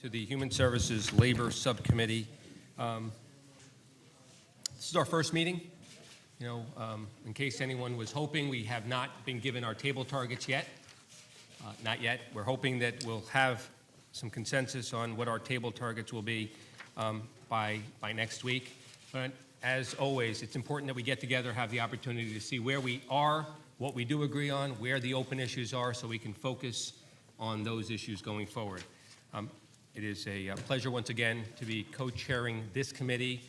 To the Human Services Labor Subcommittee. This is our first meeting. In case anyone was hoping, we have not been given our table targets yet. Not yet. We're hoping that we'll have some consensus on what our table targets will be by next week. But as always, it's important that we get together, have the opportunity to see where we are, what we do agree on, where the open issues are, so we can focus on those issues going forward. It is a pleasure once again to be co-chairing this committee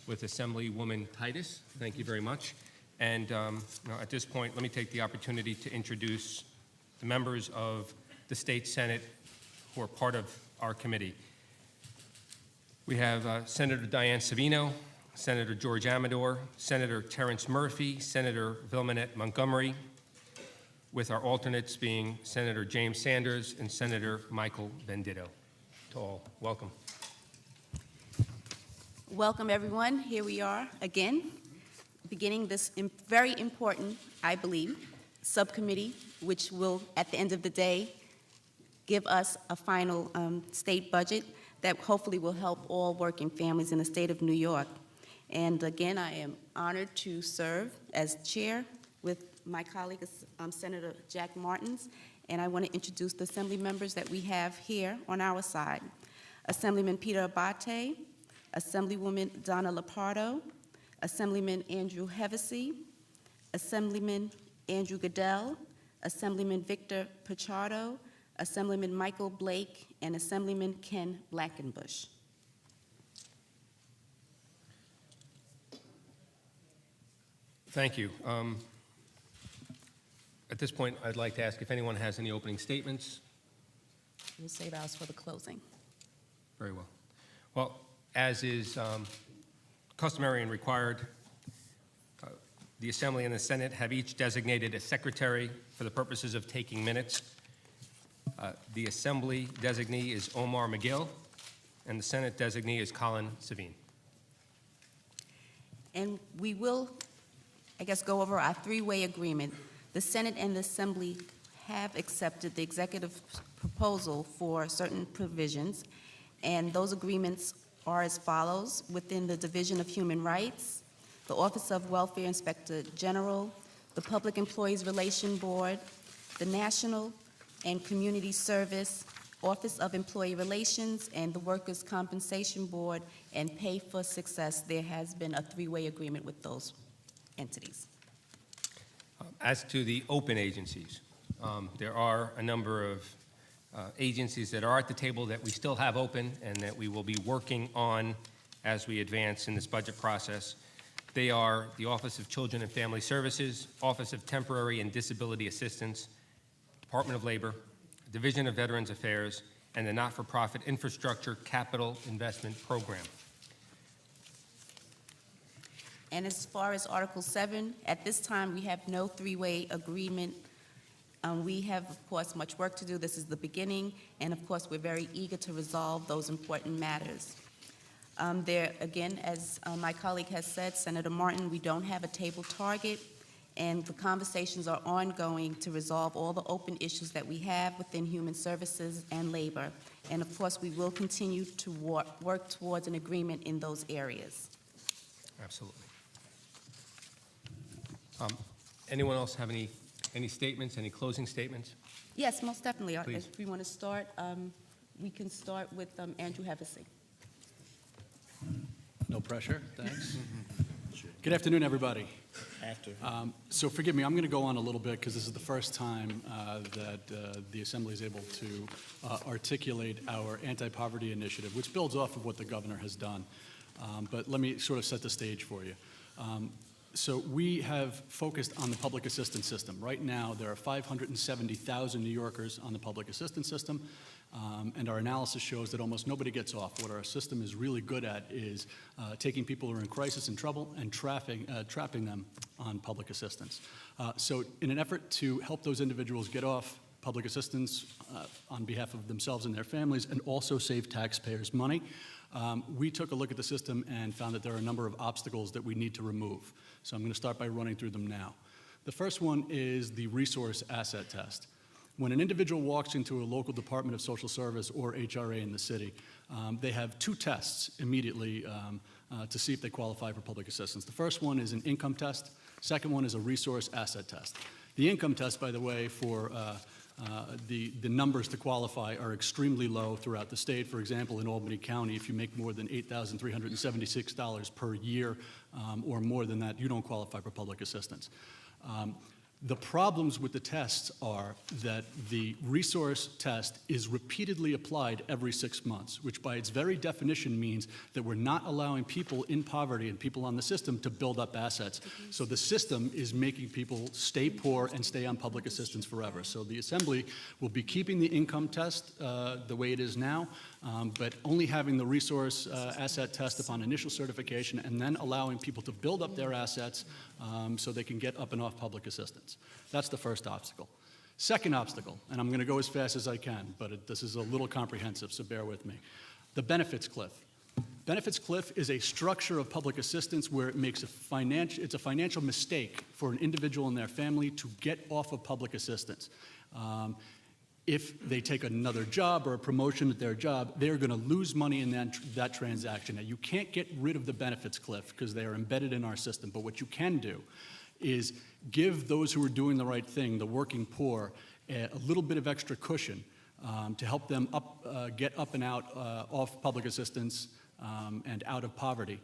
with Assemblywoman Titus. Thank you very much. And at this point, let me take the opportunity to introduce the members of the State Senate who are part of our committee. We have Senator Diane Savino, Senator George Amador, Senator Terrence Murphy, Senator Vilmanette Montgomery, with our alternates being Senator James Sanders and Senator Michael Bendito. To all, welcome. Welcome, everyone. Here we are again, beginning this very important, I believe, subcommittee, which will, at the end of the day, give us a final state budget that hopefully will help all working families in the state of New York. And again, I am honored to serve as chair with my colleague, Senator Jack Martins, and I want to introduce the assembly members that we have here on our side. Assemblyman Peter Abate, Assemblywoman Donna Lepardo, Assemblyman Andrew Hevesy, Assemblyman Andrew Goodell, Assemblyman Victor Pichardo, Assemblyman Michael Blake, and Assemblyman Ken Blackenbush. Thank you. At this point, I'd like to ask if anyone has any opening statements. We'll save ours for the closing. Very well. Well, as is customary and required, the Assembly and the Senate have each designated a secretary for the purposes of taking minutes. The Assembly designee is Omar McGill, and the Senate designee is Colin Savine. And we will, I guess, go over our three-way agreement. The Senate and the Assembly have accepted the executive proposal for certain provisions, and those agreements are as follows. Within the Division of Human Rights, the Office of Welfare Inspector General, the Public Employees Relation Board, the National and Community Service, Office of Employee Relations, and the Workers' Compensation Board, and Pay for Success, there has been a three-way agreement with those entities. As to the open agencies, there are a number of agencies that are at the table that we still have open and that we will be working on as we advance in this budget process. They are the Office of Children and Family Services, Office of Temporary and Disability Assistance, Department of Labor, Division of Veterans Affairs, and the Not-for-Profit Infrastructure Capital Investment Program. And as far as Article 7, at this time we have no three-way agreement. We have, of course, much work to do. This is the beginning, and of course we're very eager to resolve those important matters. There, again, as my colleague has said, Senator Martin, we don't have a table target, and the conversations are ongoing to resolve all the open issues that we have within Human Services and Labor. And of course, we will continue to work towards an agreement in those areas. Absolutely. Anyone else have any statements, any closing statements? Yes, most definitely. Please. If we want to start, we can start with Andrew Hevesy. No pressure, thanks. Good afternoon, everybody. So forgive me, I'm going to go on a little bit because this is the first time that the Assembly is able to articulate our anti-poverty initiative, which builds off of what the governor has done. But let me sort of set the stage for you. So we have focused on the public assistance system. Right now, there are 570,000 New Yorkers on the public assistance system, and our analysis shows that almost nobody gets off. What our system is really good at is taking people who are in crisis and trouble and trapping them on public assistance. So in an effort to help those individuals get off public assistance on behalf of themselves and their families and also save taxpayers money, we took a look at the system and found that there are a number of obstacles that we need to remove. So I'm going to start by running through them now. The first one is the resource asset test. When an individual walks into a local Department of Social Service or HRA in the city, they have two tests immediately to see if they qualify for public assistance. The first one is an income test. Second one is a resource asset test. The income test, by the way, for the numbers to qualify are extremely low throughout the state. For example, in Albany County, if you make more than $8,376 per year or more than that, you don't qualify for public assistance. The problems with the tests are that the resource test is repeatedly applied every 6 months, which by its very definition means that we're not allowing people in poverty and people on the system to build up assets. So the system is making people stay poor and stay on public assistance forever. So the Assembly will be keeping the income test the way it is now, but only having the resource asset test upon initial certification and then allowing people to build up their assets so they can get up and off public assistance. That's the first obstacle. Second obstacle, and I'm going to go as fast as I can, but this is a little comprehensive, so bear with me. The benefits cliff. Benefits cliff is a structure of public assistance where it makes it's a financial mistake for an individual and their family to get off of public assistance. If they take another job or a promotion at their job, they're going to lose money in that transaction. Now, you can't get rid of the benefits cliff because they are embedded in our system, but what you can do is give those who are doing the right thing, the working poor, a little bit of extra cushion to help them get up and out off public assistance and out of poverty.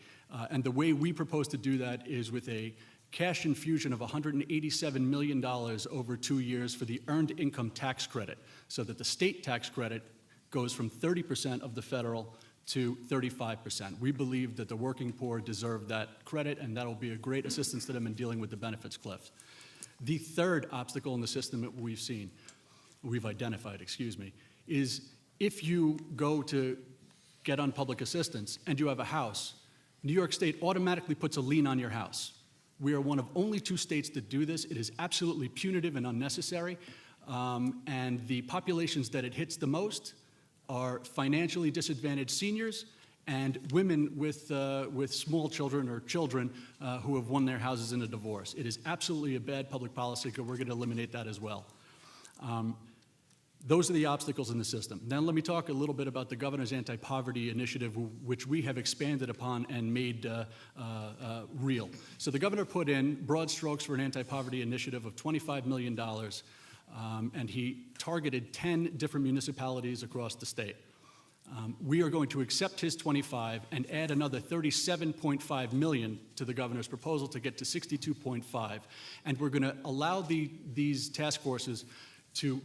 And the way we propose to do that is with a cash infusion of $187 million over 2 years for the earned income tax credit, so that the state tax credit goes from 30% of the federal to 35%. We believe that the working poor deserve that credit, and that will be a great assistance to them in dealing with the benefits cliff. The third obstacle in the system that we've identified, is if you go to get on public assistance and you have a house, New York State automatically puts a lien on your house. We are one of only 2 states that do this. It is absolutely punitive and unnecessary, and the populations that it hits the most are financially disadvantaged seniors and women with small children or children who have won their houses in a divorce. It is absolutely a bad public policy, because we're going to eliminate that as well. Those are the obstacles in the system. Now let me talk a little bit about the Governor's Anti-Poverty Initiative, which we have expanded upon and made real. So the Governor put in broad strokes for an anti-poverty initiative of $25 million, and he targeted 10 different municipalities across the state. We are going to accept his 25 and add another $37.5 million to the Governor's proposal to get to 62.5, and we're going to allow these task forces to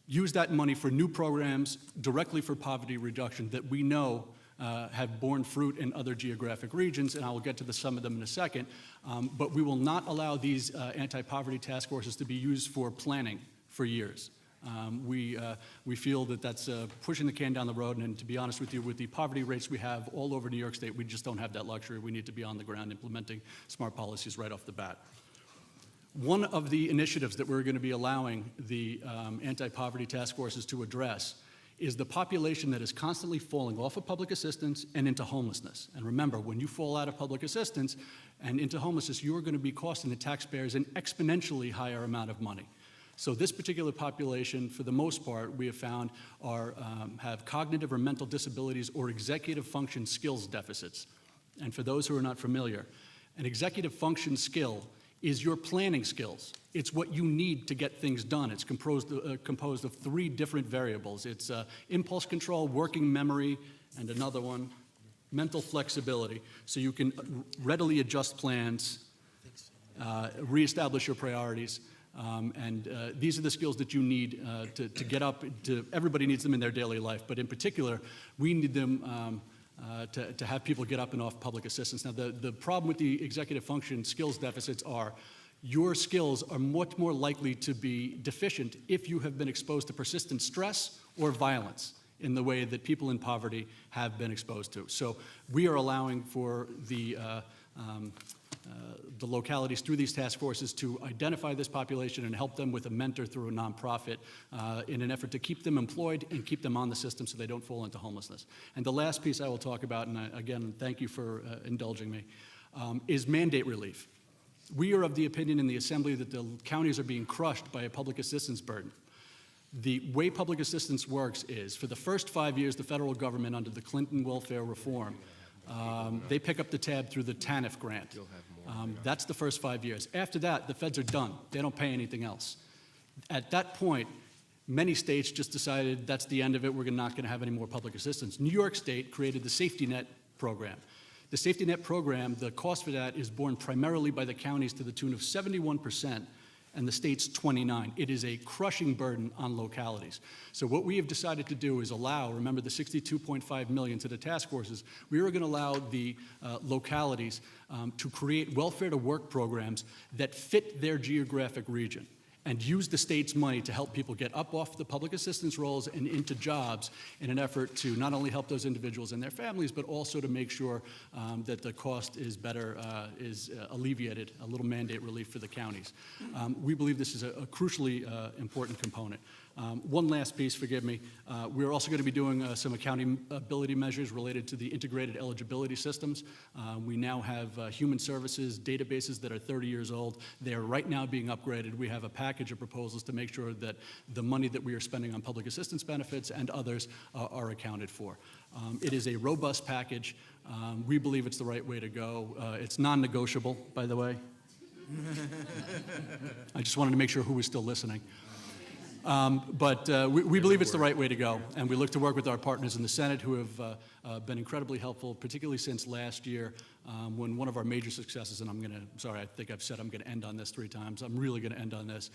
use that money for new programs directly for poverty reduction that we know have borne fruit in other geographic regions, and I will get to some of them in a second. But we will not allow these anti-poverty task forces to be used for planning for years. We feel that that's pushing the can down the road, and to be honest with you, with the poverty rates we have all over New York State, we just don't have that luxury. We need to be on the ground implementing smart policies right off the bat. One of the initiatives that we're going to be allowing the anti-poverty task forces to address is the population that is constantly falling off of public assistance and into homelessness. And remember, when you fall out of public assistance and into homelessness, you are going to be costing the taxpayers an exponentially higher amount of money. So this particular population, for the most part, we have found have cognitive or mental disabilities or executive function skills deficits. And for those who are not familiar, an executive function skill is your planning skills. It's what you need to get things done. It's composed of 3 different variables. It's impulse control, working memory, and another one, mental flexibility. So you can readily adjust plans, reestablish your priorities, and these are the skills that you need to get up. Everybody needs them in their daily life, but in particular, we need them to have people get up and off public assistance. Now, the problem with the executive function skills deficits are your skills are much more likely to be deficient if you have been exposed to persistent stress or violence in the way that people in poverty have been exposed to. So we are allowing for the localities through these task forces to identify this population and help them with a mentor through a nonprofit in an effort to keep them employed and keep them on the system so they don't fall into homelessness. And the last piece I will talk about, and again, thank you for indulging me, is mandate relief. We are of the opinion in the Assembly that the counties are being crushed by a public assistance burden. The way public assistance works is, for the first 5 years, the federal government, under the Clinton welfare reform, they pick up the tab through the TANF grant. That's the first 5 years. After that, the feds are done. They don't pay anything else. At that point, many states just decided that's the end of it. We're not going to have any more public assistance. New York State created the Safety Net program. The Safety Net program, the cost for that is borne primarily by the counties to the tune of 71%, and the state's 29%. It is a crushing burden on localities. So what we have decided to do is allow, remember the $62.5 million to the task forces, we are going to allow the localities to create welfare-to-work programs that fit their geographic region, and use the state's money to help people get up off the public assistance rolls and into jobs in an effort to not only help those individuals and their families, but also to make sure that the cost is better, alleviated, a little mandate relief for the counties. We believe this is a crucially important component. One last piece, forgive me. We're also going to be doing some accountability measures related to the integrated eligibility systems. We now have human services databases that are 30 years old. They are right now being upgraded. We have a package of proposals to make sure that the money that we are spending on public assistance benefits and others are accounted for. It is a robust package. We believe it's the right way to go. It's non-negotiable, by the way. I just wanted to make sure who was still listening. But we believe it's the right way to go, and we look to work with our partners in the Senate who have been incredibly helpful, particularly since last year when one of our major successes, and I think I've said I'm going to end on this 3 times. I'm really going to end on this.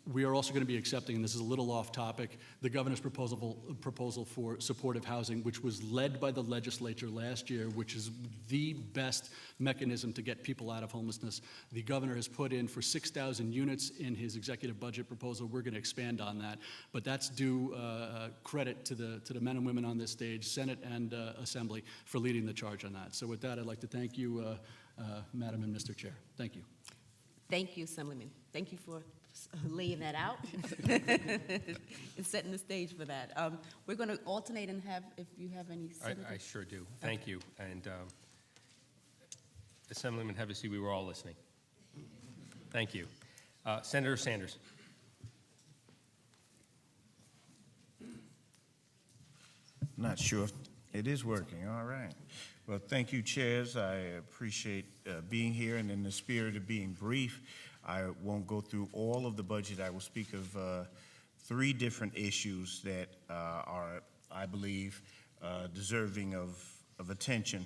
We are also going to be accepting, and this is a little off topic, the governor's proposal for supportive housing, which was led by the legislature last year, which is the best mechanism to get people out of homelessness. The governor has put in for 6,000 units in his executive budget proposal. We're going to expand on that, but that's due credit to the men and women on this stage, Senate and Assembly, for leading the charge on that. So with that, I'd like to thank you, Madam and Mr. Chair. Thank you. Thank you, Assemblyman. Thank you for laying that out and setting the stage for that. We're going to alternate and have, if you have any senators. I sure do. Thank you. And Assemblyman Hevesy, we were all listening. Thank you. Senator Sanders. Not sure if it is working. All right. Well, thank you, chairs. I appreciate being here, and in the spirit of being brief, I won't go through all of the budget. I will speak of 3 different issues that are, I believe, deserving of attention.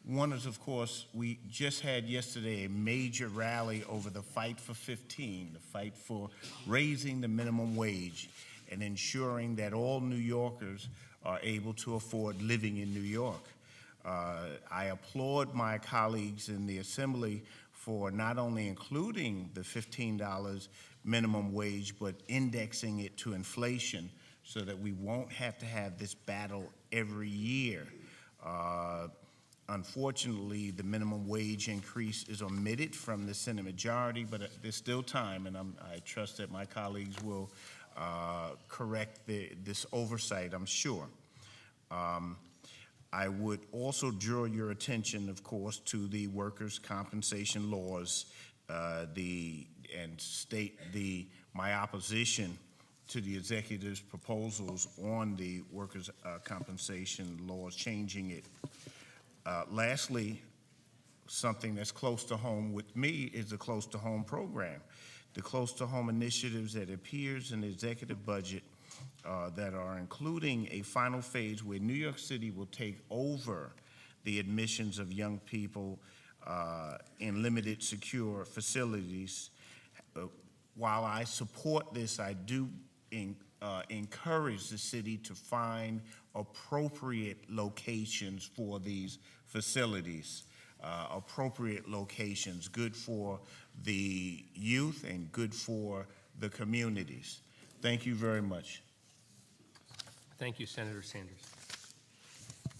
One is, of course, we just had yesterday a major rally over the Fight for 15, the fight for raising the minimum wage and ensuring that all New Yorkers are able to afford living in New York. I applaud my colleagues in the Assembly for not only including the $15 minimum wage, but indexing it to inflation so that we won't have to have this battle every year. Unfortunately, the minimum wage increase is omitted from the Senate majority, but there's still time, and I trust that my colleagues will correct this oversight, I'm sure. I would also draw your attention, of course, to the workers' compensation laws and state my opposition to the executive's proposals on the workers' compensation laws, changing it. Lastly, something that's close to home with me is the Close to Home program. The Close to Home initiatives that appears in the executive budget that are including a final phase where New York City will take over the admissions of young people in limited secure facilities. While I support this, I do encourage the city to find appropriate locations for these facilities, appropriate locations, good for the youth and good for the communities. Thank you very much. Thank you, Senator Sanders.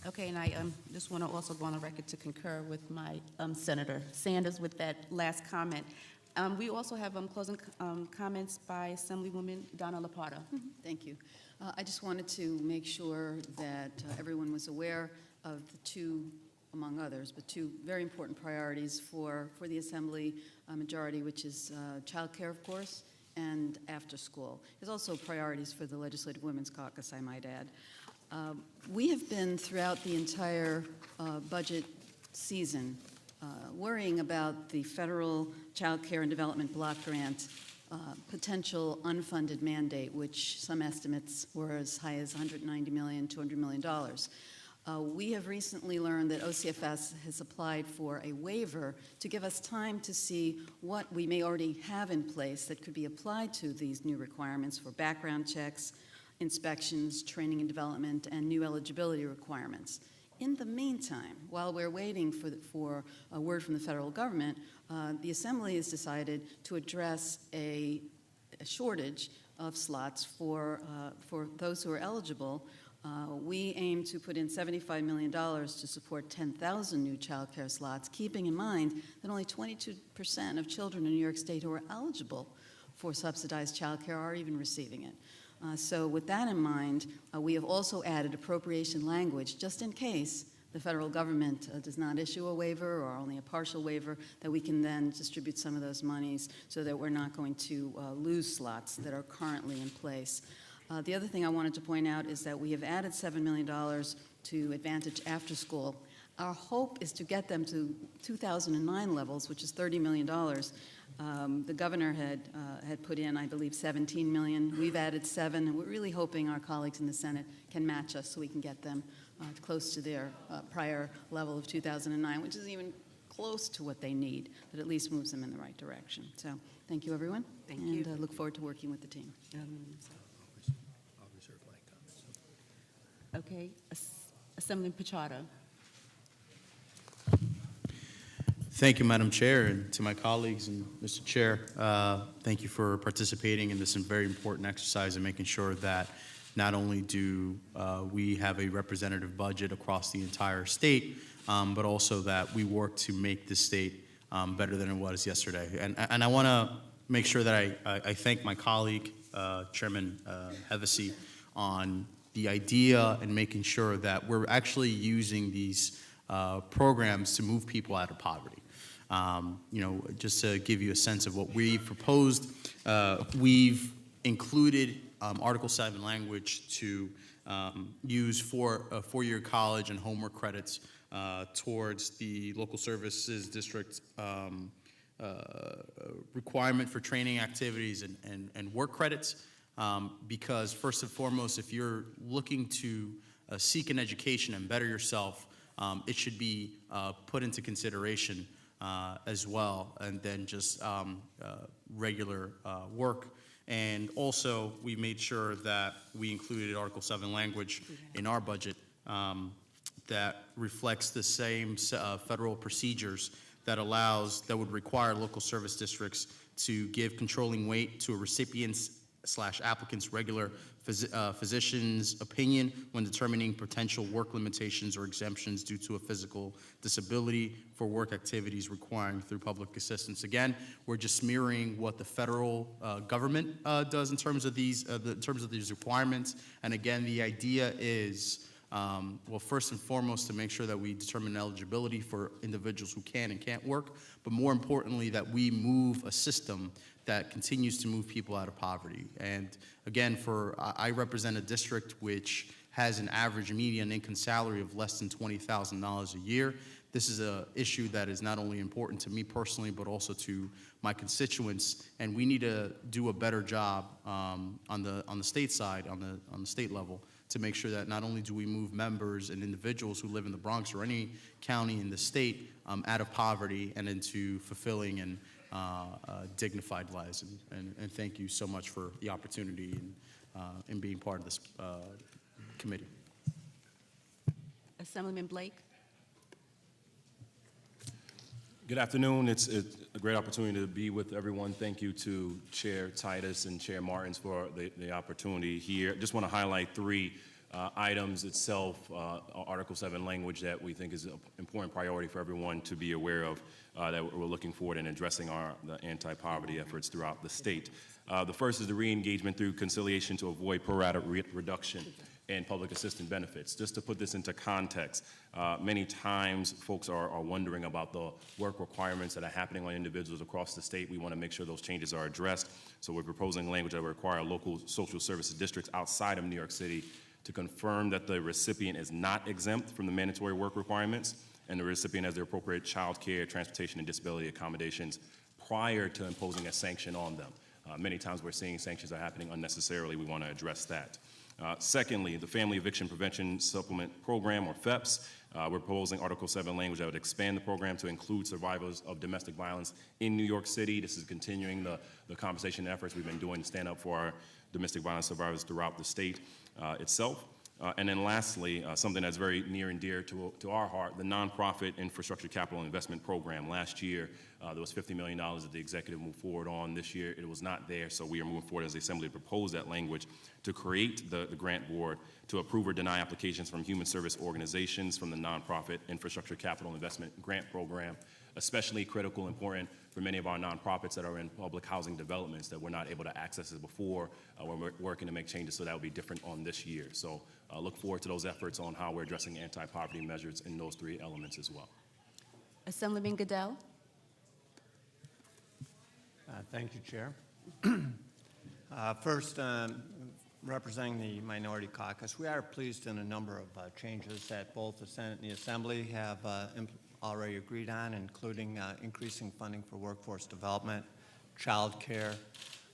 Okay, and I just want to also go on the record to concur with my Senator Sanders with that last comment. We also have closing comments by Assemblywoman Donna Lapardo. Thank you. I just wanted to make sure that everyone was aware of the 2 among others, but two very important priorities for the Assembly majority, which is child care, of course, and after school. There's also priorities for the Legislative Women's Caucus, I might add. We have been, throughout the entire budget season, worrying about the federal child care and development block grant potential unfunded mandate, which some estimates were as high as $190 million, $200 million. We have recently learned that OCFS has applied for a waiver to give us time to see what we may already have in place that could be applied to these new requirements for background checks, inspections, training and development, and new eligibility requirements. In the meantime, while we're waiting for a word from the federal government, the Assembly has decided to address a shortage of slots for those who are eligible. We aim to put in $75 million to support 10,000 new child care slots, keeping in mind that only 22% of children in New York State who are eligible for subsidized child care are even receiving it. So with that in mind, we have also added appropriation language just in case the federal government does not issue a waiver or only a partial waiver, that we can then distribute some of those monies so that we're not going to lose slots that are currently in place. The other thing I wanted to point out is that we have added $7 million to Advantage After School. Our hope is to get them to 2009 levels, which is $30 million. The governor had put in, I believe, $17 million. We've added $7, and we're really hoping our colleagues in the Senate can match us so we can get them close to their prior level of 2009, which is even close to what they need, but at least moves them in the right direction. So thank you, everyone. Thank you. And I look forward to working with the team. I'll reserve my comments. Okay, Assemblyman Pichardo. Thank you, Madam Chair, and to my colleagues and Mr. Chair, thank you for participating in this very important exercise and making sure that not only do we have a representative budget across the entire state, but also that we work to make this state better than it was yesterday. And I want to make sure that I thank my colleague, Chairman Hevesy, on the idea and making sure that we're actually using these programs to move people out of poverty. You know, just to give you a sense of what we've proposed, we've included Article 7 language to use for a four-year college and homework credits towards the local services district requirement for training activities and work credits. Because first and foremost, if you're looking to seek an education and better yourself, it should be put into consideration as well, and then just regular work. And also, we made sure that we included Article 7 language in our budget that reflects the same federal procedures that would require local service districts to give controlling weight to a recipient's/applicant's regular physician's opinion when determining potential work limitations or exemptions due to a physical disability for work activities requiring through public assistance. Again, we're just mirroring what the federal government does in terms of these requirements. And again, the idea is, well, first and foremost, to make sure that we determine eligibility for individuals who can and can't work, but more importantly, that we move a system that continues to move people out of poverty. And again, I represent a district which has an average median income salary of less than $20,000 a year. This is an issue that is not only important to me personally, but also to my constituents. And we need to do a better job on the state side, on the state level, to make sure that not only do we move members and individuals who live in the Bronx or any county in the state out of poverty and into fulfilling and dignified lives. And thank you so much for the opportunity and being part of this committee. Assemblyman Blake. Good afternoon. It's a great opportunity to be with everyone. Thank you to Chair Titus and Chair Martins for the opportunity here. Just want to highlight three items itself, Article 7 language that we think is an important priority for everyone to be aware of, that we're looking forward in addressing the anti-poverty efforts throughout the state. The first is the re-engagement through conciliation to avoid pro rata reduction. and public assistance benefits. Just to put this into context, many times folks are wondering about the work requirements that are happening on individuals across the state. We want to make sure those changes are addressed. So we're proposing language that will require local social services districts outside of New York City to confirm that the recipient is not exempt from the mandatory work requirements and the recipient has the appropriate child care, transportation, and disability accommodations prior to imposing a sanction on them. Many times we're seeing sanctions are happening unnecessarily. We want to address that. Secondly, the Family Eviction Prevention Supplement Program, or FEPS. We're proposing Article 7 language that would expand the program to include survivors of domestic violence in New York City. This is continuing the conversation efforts we've been doing to stand up for our domestic violence survivors throughout the state itself. And then lastly, something that's very near and dear to our heart, the Nonprofit Infrastructure Capital Investment Program. Last year, there was $50 million that the executive moved forward on. This year, it was not there, so we are moving forward as the Assembly to propose that language to create the grant board to approve or deny applications from human service organizations from the Nonprofit Infrastructure Capital Investment Grant Program, especially critical, important for many of our nonprofits that are in public housing developments that we're not able to access as before. We're working to make changes so that will be different on this year. So look forward to those efforts on how we're addressing anti-poverty measures in those three elements as well. Assemblyman Goodell. Thank you, Chair. First, representing the Minority Caucus, we are pleased in a number of changes that both the Senate and the Assembly have already agreed on, including increasing funding for workforce development, child care.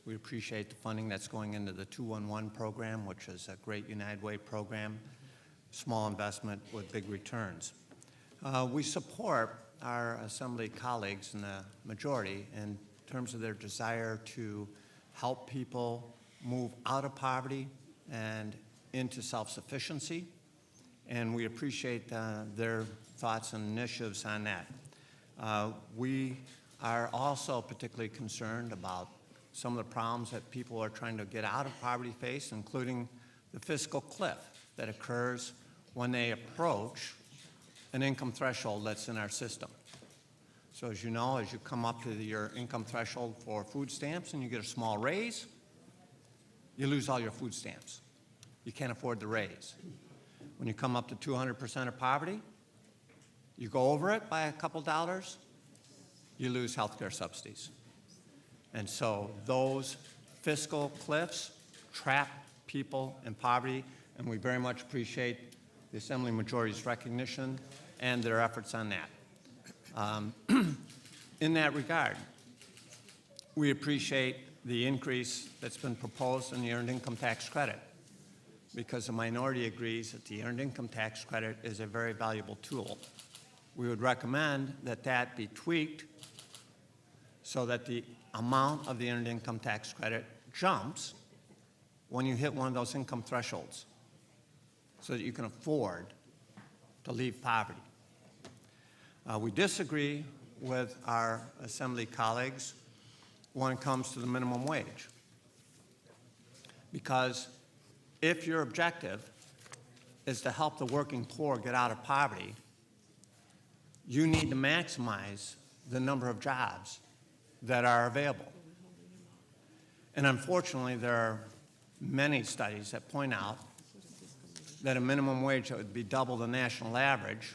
We appreciate the funding that's going into the 211 program, which is a great United Way program, small investment with big returns. We support our Assembly colleagues in the majority in terms of their desire to help people move out of poverty and into self-sufficiency, and we appreciate their thoughts and initiatives on that. We are also particularly concerned about some of the problems that people are trying to get out of poverty face, including the fiscal cliff that occurs when they approach an income threshold that's in our system. So as you know, as you come up to your income threshold for food stamps and you get a small raise, you lose all your food stamps. You can't afford the raise. When you come up to 200% of poverty, you go over it by a couple dollars, you lose health care subsidies. And so those fiscal cliffs trap people in poverty, and we very much appreciate the Assembly majority's recognition and their efforts on that. In that regard, we appreciate the increase that's been proposed in the Earned Income Tax Credit, because the minority agrees that the Earned Income Tax Credit is a very valuable tool. We would recommend that that be tweaked so that the amount of the Earned Income Tax Credit jumps when you hit one of those income thresholds so that you can afford to leave poverty. We disagree with our Assembly colleagues when it comes to the minimum wage, because if your objective is to help the working poor get out of poverty, you need to maximize the number of jobs that are available. And unfortunately, there are many studies that point out that a minimum wage that would be double the national average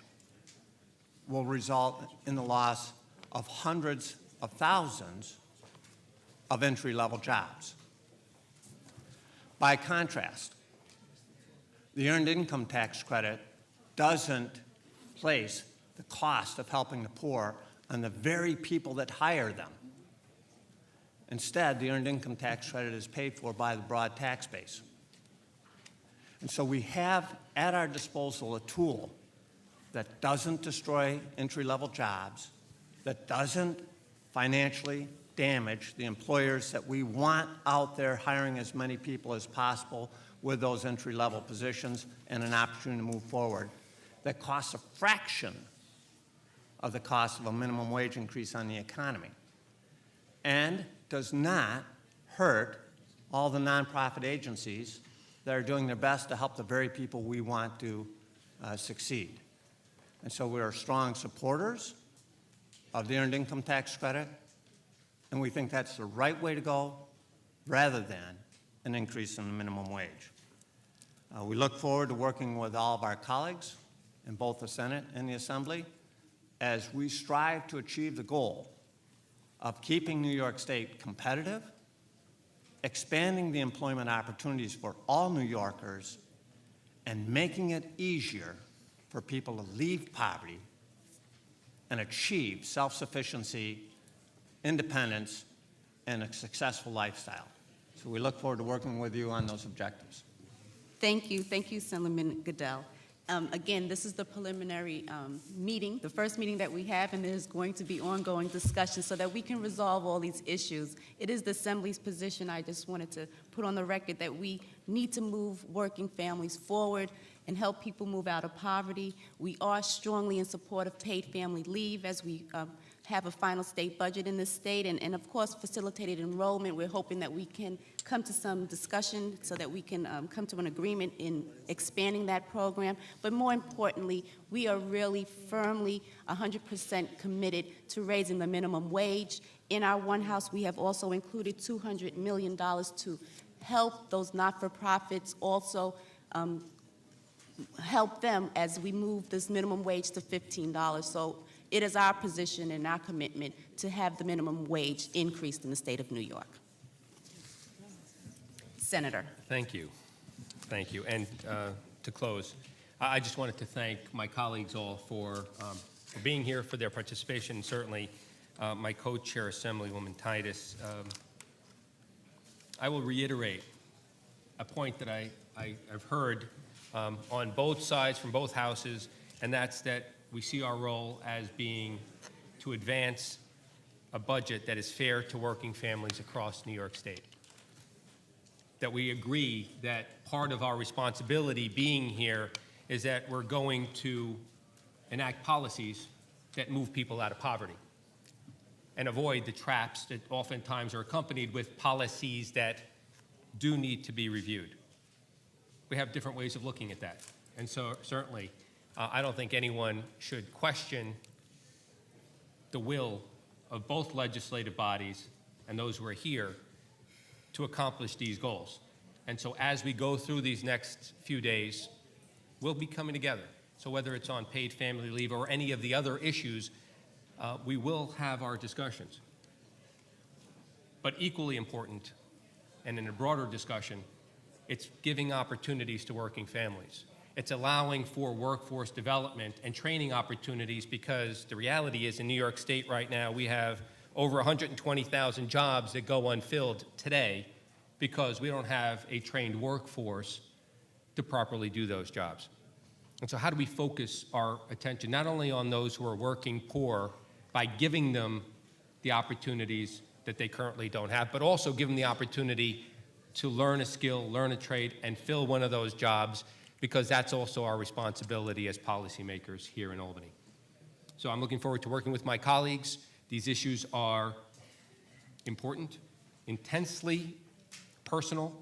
will result in the loss of hundreds of thousands of entry-level jobs. By contrast, the Earned Income Tax Credit doesn't place the cost of helping the poor on the very people that hire them. Instead, the Earned Income Tax Credit is paid for by the broad tax base. And so we have at our disposal a tool that doesn't destroy entry-level jobs, that doesn't financially damage the employers that we want out there hiring as many people as possible with those entry-level positions and an opportunity to move forward, that costs a fraction of the cost of a minimum wage increase on the economy, and does not hurt all the nonprofit agencies that are doing their best to help the very people we want to succeed. And so we are strong supporters of the Earned Income Tax Credit, and we think that's the right way to go rather than an increase in the minimum wage. We look forward to working with all of our colleagues in both the Senate and the Assembly as we strive to achieve the goal of keeping New York State competitive, expanding the employment opportunities for all New Yorkers, and making it easier for people to leave poverty and achieve self-sufficiency, independence, and a successful lifestyle. So we look forward to working with you on those objectives. Thank you, Senator Goodell. Again, this is the preliminary meeting, the first meeting that we have, and there's going to be ongoing discussion so that we can resolve all these issues. It is the Assembly's position, I just wanted to put on the record, that we need to move working families forward and help people move out of poverty. We are strongly in support of paid family leave as we have a final state budget in this state, and of course, facilitated enrollment. We're hoping that we can come to some discussion so that we can come to an agreement in expanding that program. But more importantly, we are really firmly 100% committed to raising the minimum wage. In our One House, we have also included $200 million to help those not-for-profits also help them as we move this minimum wage to $15. So it is our position and our commitment to have the minimum wage increased in the state of New York. Senator. Thank you. Thank you. And to close, I just wanted to thank my colleagues all for being here, for their participation, and certainly my co-chair, Assemblywoman Titus. I will reiterate a point that I've heard on both sides from both houses, and that's that we see our role as being to advance a budget that is fair to working families across New York State. That we agree that part of our responsibility being here is that we're going to enact policies that move people out of poverty and avoid the traps that oftentimes are accompanied with policies that do need to be reviewed. We have different ways of looking at that. And so certainly, I don't think anyone should question the will of both legislative bodies and those who are here to accomplish these goals. And so as we go through these next few days, we'll be coming together. So whether it's on paid family leave or any of the other issues, we will have our discussions. But equally important, and in a broader discussion, it's giving opportunities to working families. It's allowing for workforce development and training opportunities, because the reality is in New York State right now, we have over 120,000 jobs that go unfilled today because we don't have a trained workforce to properly do those jobs. And so how do we focus our attention not only on those who are working poor by giving them the opportunities that they currently don't have, but also give them the opportunity to learn a skill, learn a trade, and fill one of those jobs, because that's also our responsibility as policymakers here in Albany. So I'm looking forward to working with my colleagues. These issues are important, intensely personal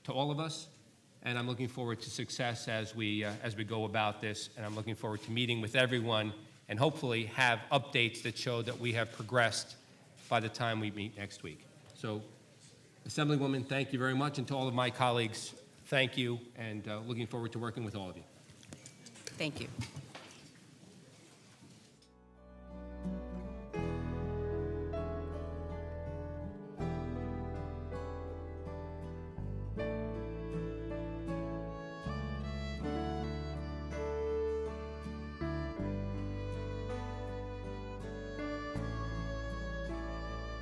to all of us, and I'm looking forward to success as we go about this, and I'm looking forward to meeting with everyone and hopefully have updates that show that we have progressed by the time we meet next week. So, Assemblywoman, thank you very much, and to all of my colleagues, thank you, and looking forward to working with all of you. Thank you.